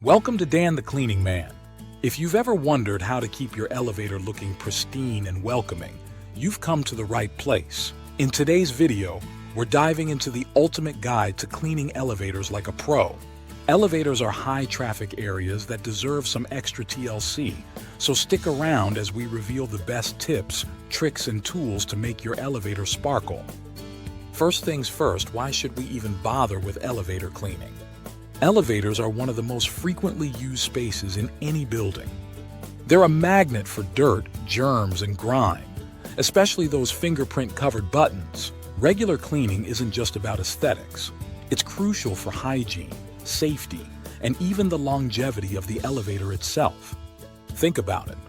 Welcome to Dan the Cleaning Man. If you've ever wondered how to keep your elevator looking pristine and welcoming, you've come to the right place. In today's video, we're diving into the ultimate guide to cleaning elevators like a pro. Elevators are high-traffic areas that deserve some extra TLC, so stick around as we reveal the best tips, tricks, and tools to make your elevator sparkle. First things first, why should we even bother with elevator cleaning? Elevators are one of the most frequently used spaces in any building. They're a magnet for dirt, germs, and grime, especially those fingerprint-covered buttons. Regular cleaning isn't just about aesthetics. It's crucial for hygiene, safety, and even the longevity of the elevator itself. Think about it.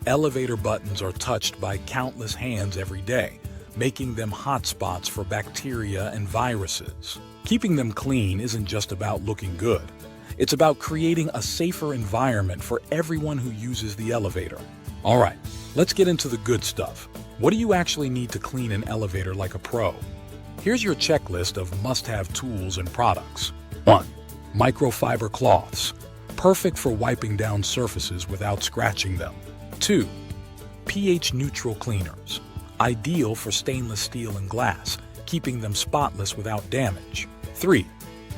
Elevator buttons are touched by countless hands every day, making them hotspots for bacteria and viruses. Keeping them clean isn't just about looking good. It's about creating a safer environment for everyone who uses the elevator. All right, let's get into the good stuff. What do you actually need to clean an elevator like a pro? Here's your checklist of must-have tools and products. 1. Microfiber cloths, perfect for wiping down surfaces without scratching them. 2. pH-neutral cleaners, ideal for stainless steel and glass, keeping them spotless without damage. 3.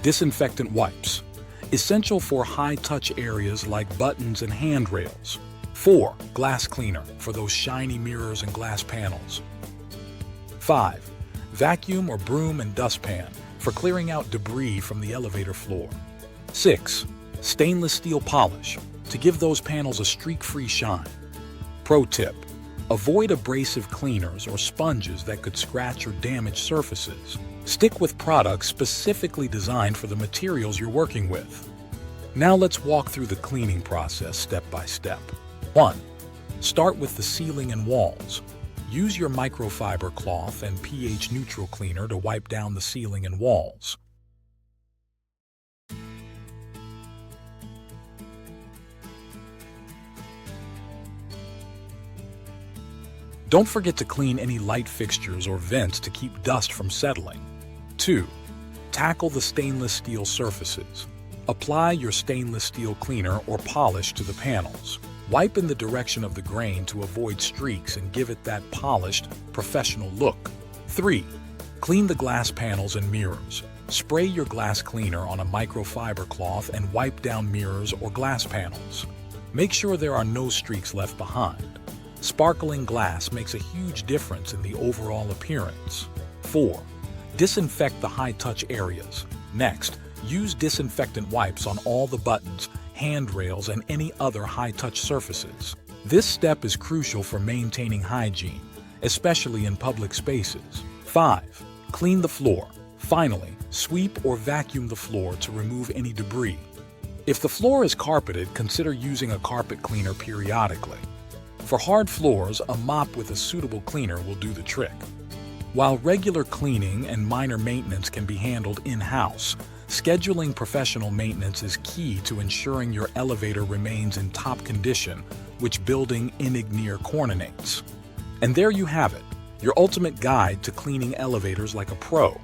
Disinfectant wipes, essential for high-touch areas like buttons and handrails. 4. Glass cleaner, for those shiny mirrors and glass panels. 5. Vacuum or broom and dustpan, for clearing out debris from the elevator floor. 6. Stainless steel polish, to give those panels a streak-free shine. Pro tip: avoid abrasive cleaners or sponges that could scratch or damage surfaces. Stick with products specifically designed for the materials you're working with. Now let's walk through the cleaning process step by step. 1. Start with the ceiling and walls. Use your microfiber cloth and pH-neutral cleaner to wipe down the ceiling and walls. Don't forget to clean any light fixtures or vents to keep dust from settling. 2. Tackle the stainless steel surfaces. Apply your stainless steel cleaner or polish to the panels. Wipe in the direction of the grain to avoid streaks and give it that polished, professional look. 3. Clean the glass panels and mirrors. Spray your glass cleaner on a microfiber cloth and wipe down mirrors or glass panels. Make sure there are no streaks left behind. Sparkling glass makes a huge difference in the overall appearance. 4. Disinfect the high-touch areas. Next, use disinfectant wipes on all the buttons, handrails, and any other high-touch surfaces. This step is crucial for maintaining hygiene, especially in public spaces. 5. Clean the floor. Finally, sweep or vacuum the floor to remove any debris. If the floor is carpeted, consider using a carpet cleaner periodically. For hard floors, a mop with a suitable cleaner will do the trick. While regular cleaning and minor maintenance can be handled in-house, scheduling professional maintenance is key to ensuring your elevator remains in top condition, which building Engineer coordinates. And there you have it, your ultimate guide to cleaning elevators like a pro.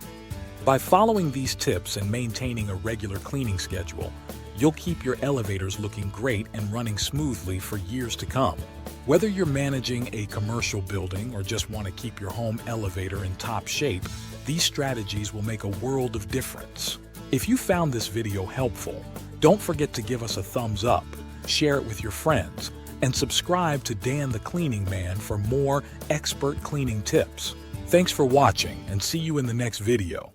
By following these tips and maintaining a regular cleaning schedule, you'll keep your elevators looking great and running smoothly for years to come. Whether you're managing a commercial building or just want to keep your home elevator in top shape, these strategies will make a world of difference. If you found this video helpful, don't forget to give us a thumbs up, share it with your friends, and subscribe to Dan the Cleaning Man for more expert cleaning tips. Thanks for watching, and see you in the next video.